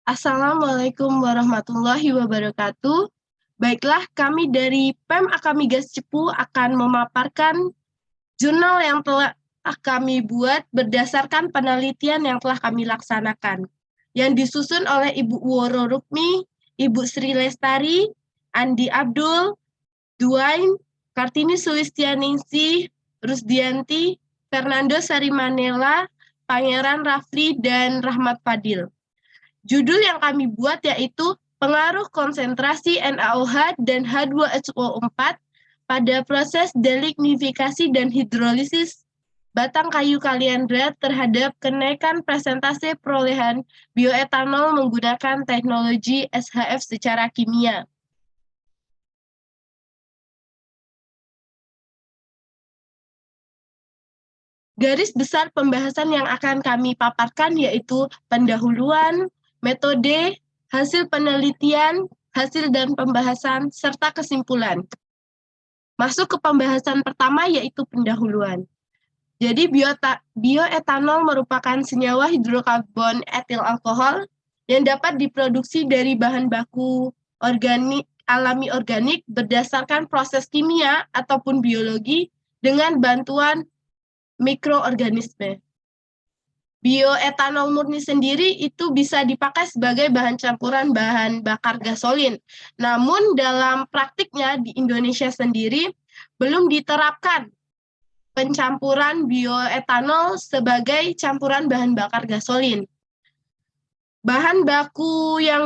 Assalamualaikum warahmatullahi wabarakatuh. Baiklah, kami dari PEM Akamigas Cepu akan memaparkan jurnal yang telah kami buat berdasarkan penelitian yang telah kami laksanakan, yang disusun oleh Ibu Woro Rukmi, Ibu Sri Lestari, Andi Abdul, Duain, Kartini Sulistianingsih, Rusdianti, Fernando Sarimanela, Pangeran Rafli, dan Rahmat Fadil. Judul yang kami buat yaitu pengaruh konsentrasi NaOH dan H2SO4 pada proses delignifikasi dan hidrolisis batang kayu kaliandra terhadap kenaikan presentase perolehan bioetanol menggunakan teknologi SHF secara kimia. Garis besar pembahasan yang akan kami paparkan yaitu pendahuluan, metode, hasil penelitian, hasil dan pembahasan, serta kesimpulan. Masuk ke pembahasan pertama yaitu pendahuluan. Jadi bioetanol merupakan senyawa hidrokarbon etil alkohol yang dapat diproduksi dari bahan baku alami organik berdasarkan proses kimia ataupun biologi dengan bantuan mikroorganisme. Bioetanol murni sendiri itu bisa dipakai sebagai bahan campuran bahan bakar gasolin. Namun dalam praktiknya di Indonesia sendiri belum diterapkan pencampuran bioetanol sebagai campuran bahan bakar gasolin. Bahan baku yang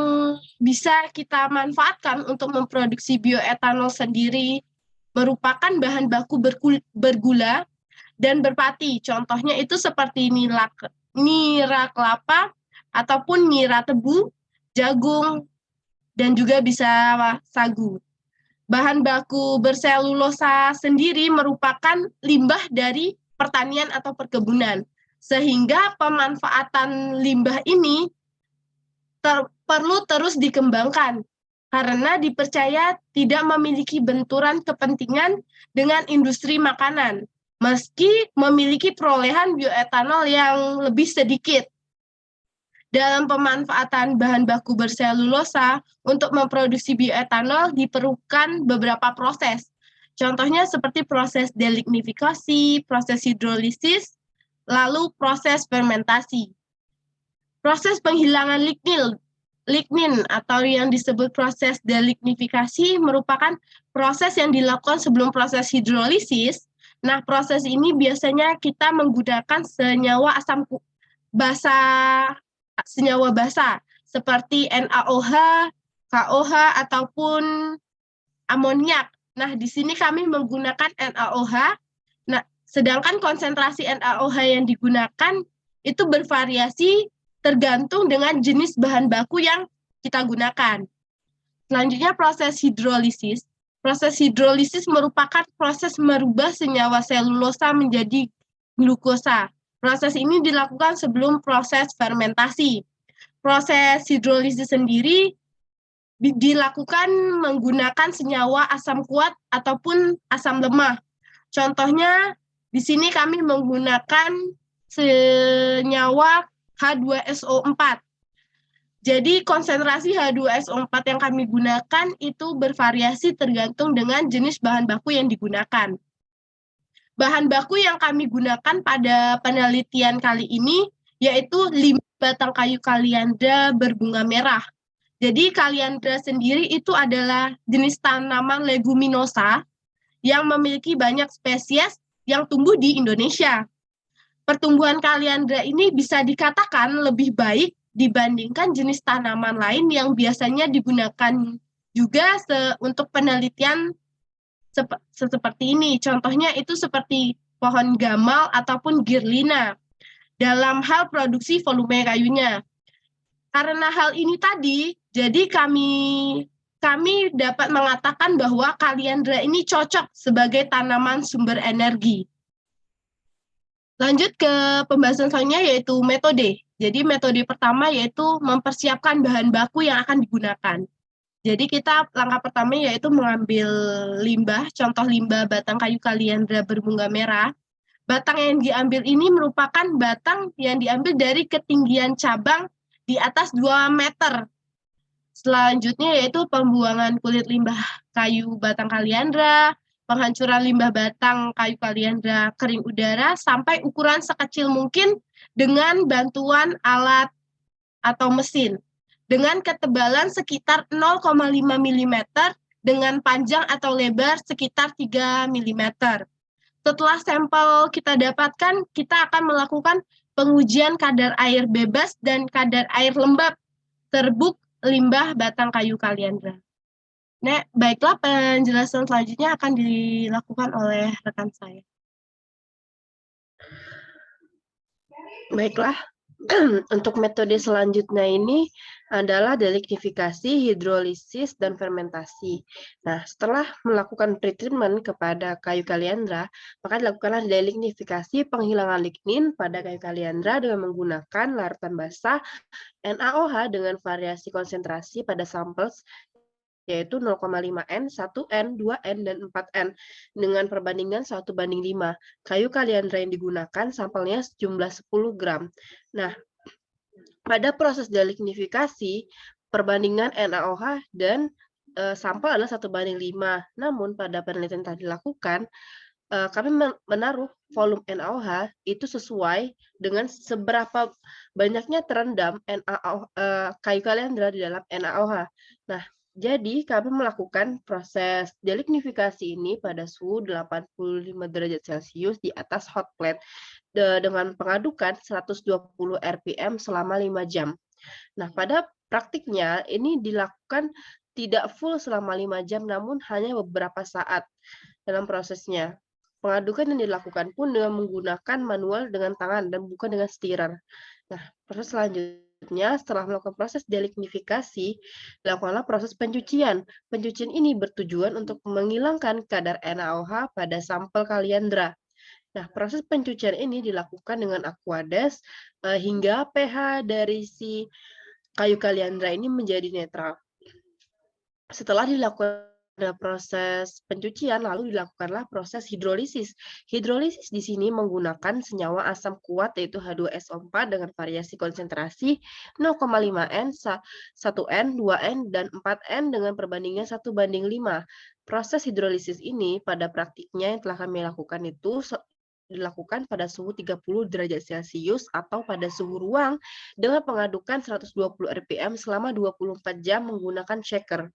bisa kita manfaatkan untuk memproduksi bioetanol sendiri merupakan bahan baku bergula dan berpati. Contohnya itu seperti nira kelapa ataupun nira tebu, jagung, dan juga bisa sagu. Bahan baku berselulosa sendiri merupakan limbah dari pertanian atau perkebunan, sehingga pemanfaatan limbah ini perlu terus dikembangkan karena dipercaya tidak memiliki benturan kepentingan dengan industri makanan, meski memiliki perolehan bioetanol yang lebih sedikit. Dalam pemanfaatan bahan baku berselulosa, untuk memproduksi bioetanol diperlukan beberapa proses. Contohnya seperti proses delignifikasi, proses hidrolisis, lalu proses fermentasi. Proses penghilangan lignin atau yang disebut proses delignifikasi merupakan proses yang dilakukan sebelum proses hidrolisis. Nah, proses ini biasanya kita menggunakan senyawa basa seperti NaOH, KOH ataupun amoniak. Nah, di sini kami menggunakan NaOH. Nah, sedangkan konsentrasi NaOH yang digunakan itu bervariasi tergantung dengan jenis bahan baku yang kita gunakan. Selanjutnya proses hidrolisis. Proses hidrolisis merupakan proses merubah senyawa selulosa menjadi glukosa. Proses ini dilakukan sebelum proses fermentasi. Proses hidrolisis sendiri dilakukan menggunakan senyawa asam kuat ataupun asam lemah. Contohnya di sini kami menggunakan senyawa H2SO4. Jadi konsentrasi H2SO4 yang kami gunakan itu bervariasi tergantung dengan jenis bahan baku yang digunakan. Bahan baku yang kami gunakan pada penelitian kali ini yaitu limbah batang kayu kaliandra berbunga merah. Jadi kaliandra sendiri itu adalah jenis tanaman leguminosa yang memiliki banyak spesies yang tumbuh di Indonesia. Pertumbuhan kaliandra ini bisa dikatakan lebih baik dibandingkan jenis tanaman lain yang biasanya digunakan juga untuk penelitian seperti ini. Contohnya itu seperti pohon gamal ataupun girlina dalam hal produksi volume kayunya. Karena hal ini tadi, jadi kami dapat mengatakan bahwa kaliandra ini cocok sebagai tanaman sumber energi. Lanjut ke pembahasan selanjutnya yaitu metode. Jadi metode pertama yaitu mempersiapkan bahan baku yang akan digunakan. Jadi langkah pertama yaitu mengambil limbah, contoh limbah batang kayu kaliandra berbunga merah. Batang yang diambil ini merupakan batang yang diambil dari ketinggian cabang di atas 2 meter. Selanjutnya yaitu pembuangan kulit limbah kayu batang kaliandra, penghancuran limbah batang kayu kaliandra kering udara sampai ukuran sekecil mungkin dengan bantuan alat atau mesin dengan ketebalan sekitar 0,5 mm dengan panjang atau lebar sekitar 3 mm. Setelah sampel kita dapatkan, kita akan melakukan pengujian kadar air bebas dan kadar air lembab serbuk limbah batang kayu kaliandra. Nah, baiklah penjelasan selanjutnya akan dilakukan oleh rekan saya. Baiklah, untuk metode selanjutnya ini adalah delignifikasi, hidrolisis, dan fermentasi. Nah, setelah melakukan pretreatment kepada kayu kaliandra, maka dilakukanlah delignifikasi penghilangan lignin pada kayu kaliandra dengan menggunakan larutan basah NaOH dengan variasi konsentrasi pada sampel yaitu 0,5N, 1N, 2N, dan 4N dengan perbandingan 1:5. Kayu kaliandra yang digunakan sampelnya sejumlah 10 gram. Nah, pada proses delignifikasi, perbandingan NaOH dan sampel adalah 1:5. Namun pada penelitian yang telah dilakukan, kami menaruh volume NaOH itu sesuai dengan seberapa banyaknya terendam kayu kaliandra di dalam NaOH. Nah, jadi kami melakukan proses delignifikasi ini pada suhu 85 derajat Celcius di atas hot plate dengan pengadukan 120 rpm selama 5 jam. Nah, pada praktiknya ini dilakukan tidak full selama 5 jam, namun hanya beberapa saat dalam prosesnya. Pengadukan yang dilakukan pun dengan menggunakan manual dengan tangan dan bukan dengan stirrer. Nah, proses selanjutnya setelah melakukan proses delignifikasi, dilakukanlah proses pencucian. Pencucian ini bertujuan untuk menghilangkan kadar NaOH pada sampel kaliandra. Nah, proses pencucian ini dilakukan dengan Aquades hingga pH dari si kayu kaliandra ini menjadi netral. Setelah dilakukan proses pencucian, lalu dilakukanlah proses hidrolisis. Hidrolisis di sini menggunakan senyawa asam kuat yaitu H2SO4 dengan variasi konsentrasi 0,5N, 1N, 2N, dan 4N dengan perbandingan 1:5. Proses hidrolisis ini pada praktiknya yang telah kami lakukan itu dilakukan pada suhu 30 derajat Celcius atau pada suhu ruang dengan pengadukan 120 rpm selama 24 jam menggunakan shaker.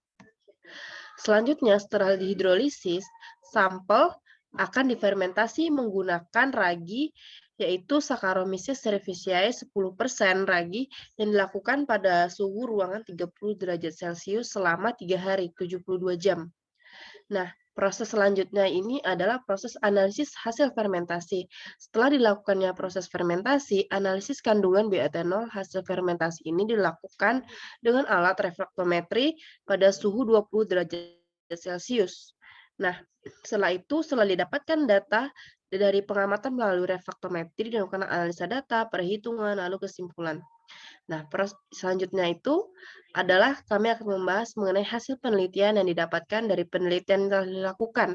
Selanjutnya, setelah dihidrolisis, sampel akan difermentasi menggunakan ragi, yaitu Saccharomyces cerevisiae 10% ragi yang dilakukan pada suhu ruangan 30 derajat Celcius selama 3 hari, 72 jam. Nah, proses selanjutnya ini adalah proses analisis hasil fermentasi. Setelah dilakukannya proses fermentasi, analisis kandungan bioetanol hasil fermentasi ini dilakukan dengan alat refraktometri pada suhu 20 derajat Celcius. Nah, setelah didapatkan data dari pengamatan melalui refraktometri, dilakukan analisa data, perhitungan, lalu kesimpulan. Nah, selanjutnya itu adalah kami akan membahas mengenai hasil penelitian yang didapatkan dari penelitian yang telah dilakukan.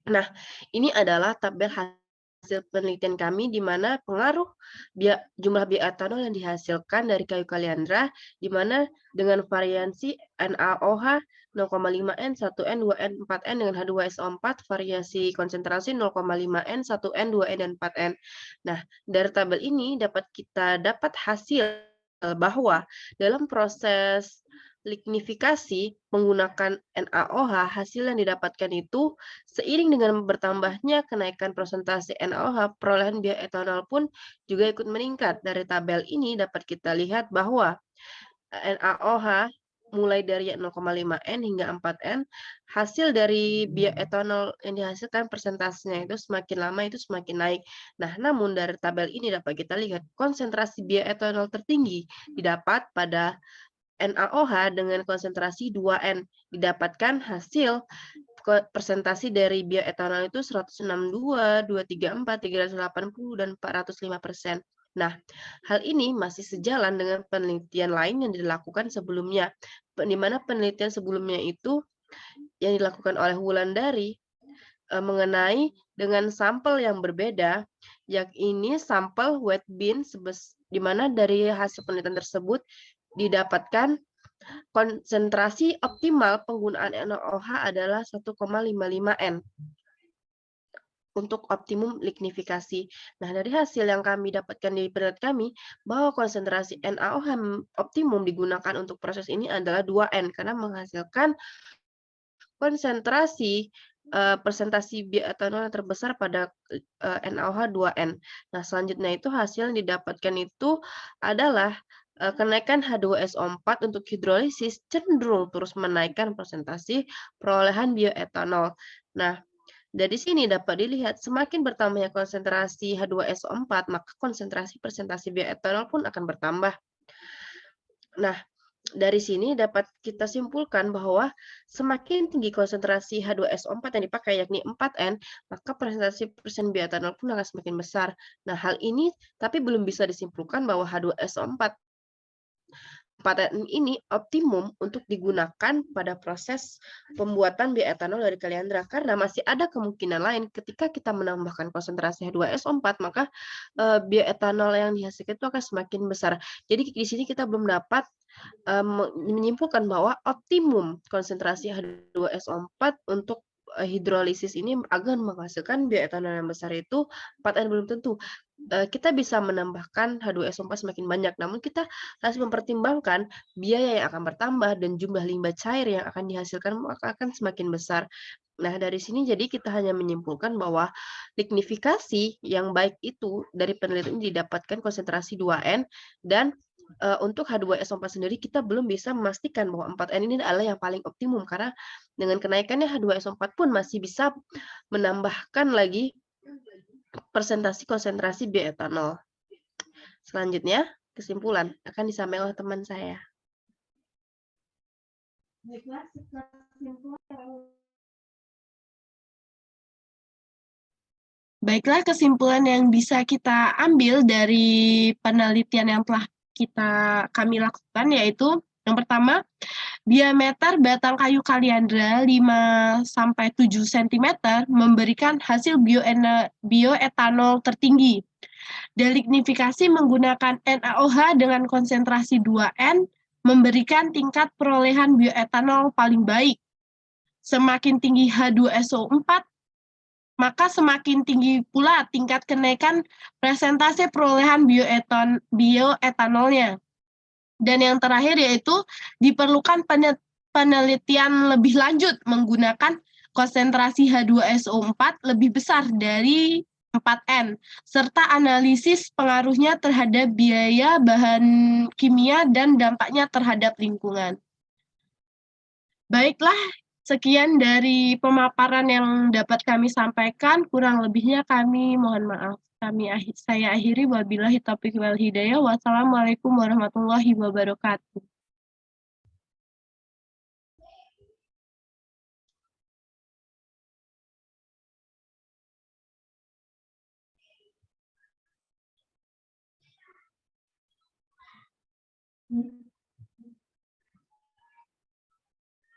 Nah, ini adalah tabel hasil penelitian kami di mana pengaruh jumlah bioetanol yang dihasilkan dari kayu kaliandra di mana dengan variasi NaOH 0,5N, 1N, 2N, 4N dengan H2SO4 variasi konsentrasi 0,5N, 1N, 2N, dan 4N. Nah, dari tabel ini kita dapat hasil bahwa dalam proses lignifikasi menggunakan NaOH, hasil yang didapatkan itu seiring dengan bertambahnya kenaikan persentase NaOH, perolehan bioetanol pun juga ikut meningkat. Dari tabel ini dapat kita lihat bahwa NaOH mulai dari 0,5N hingga 4N, hasil dari bioetanol yang dihasilkan persentasenya itu semakin lama itu semakin naik. Nah, namun dari tabel ini dapat kita lihat konsentrasi bioetanol tertinggi didapat pada NaOH dengan konsentrasi 2N. Didapatkan hasil presentasi dari bioetanol itu 162, 234, 380, dan 405%. Nah, hal ini masih sejalan dengan penelitian lain yang dilakukan sebelumnya, di mana penelitian sebelumnya itu yang dilakukan oleh Wulandari mengenai dengan sampel yang berbeda, yakni sampel wet bean di mana dari hasil penelitian tersebut didapatkan konsentrasi optimal penggunaan NaOH adalah 1,55 N untuk optimum lignifikasi. Nah, dari hasil yang kami dapatkan di penelitian kami, bahwa konsentrasi NaOH optimum digunakan untuk proses ini adalah 2N, karena menghasilkan konsentrasi presentasi bioetanol yang terbesar pada NaOH 2N. Nah, selanjutnya itu hasil yang didapatkan itu adalah kenaikan H2SO4 untuk hidrolisis cenderung terus menaikkan presentasi perolehan bioetanol. Nah, dari sini dapat dilihat semakin bertambahnya konsentrasi H2SO4, maka konsentrasi presentasi bioetanol pun akan bertambah. Nah, dari sini dapat kita simpulkan bahwa semakin tinggi konsentrasi H2SO4 yang dipakai, yakni 4N, maka presentasi persen bioetanol pun akan semakin besar. Nah, hal ini tapi belum bisa disimpulkan bahwa H2SO4 ini optimum untuk digunakan pada proses pembuatan bioetanol dari kaliandra, karena masih ada kemungkinan lain ketika kita menambahkan konsentrasi H2SO4, maka bioetanol yang dihasilkan itu akan semakin besar. Jadi di sini kita belum dapat menyimpulkan bahwa optimum konsentrasi H2SO4 untuk hidrolisis ini agar menghasilkan bioetanol yang besar itu 4N belum tentu. Kita bisa menambahkan H2SO4 semakin banyak, namun kita harus mempertimbangkan biaya yang akan bertambah dan jumlah limbah cair yang akan dihasilkan akan semakin besar. Nah, dari sini jadi kita hanya menyimpulkan bahwa lignifikasi yang baik itu dari penelitian didapatkan konsentrasi 2N, dan untuk H2SO4 sendiri kita belum bisa memastikan bahwa 4N ini adalah yang paling optimum, karena dengan kenaikannya H2SO4 pun masih bisa menambahkan lagi presentasi konsentrasi bioetanol. Selanjutnya, kesimpulan akan disampaikan oleh teman saya. Baiklah, kesimpulan yang bisa kita ambil dari penelitian yang telah kami lakukan yaitu yang pertama, diameter batang kayu kaliandra 5-7 cm memberikan hasil bioetanol tertinggi. Delignifikasi menggunakan NaOH dengan konsentrasi 2N memberikan tingkat perolehan bioetanol paling baik. Semakin tinggi H2SO4, maka semakin tinggi pula tingkat kenaikan presentasi perolehan bioetanolnya. Dan yang terakhir yaitu diperlukan penelitian lebih lanjut menggunakan konsentrasi H2SO4 lebih besar dari 4N, serta analisis pengaruhnya terhadap biaya bahan kimia dan dampaknya terhadap lingkungan. Baiklah, sekian dari pemaparan yang dapat kami sampaikan, kurang lebihnya kami mohon maaf. Saya akhiri, wabillahi taufiq wal hidayah. Wassalamualaikum warahmatullahi wabarakatuh.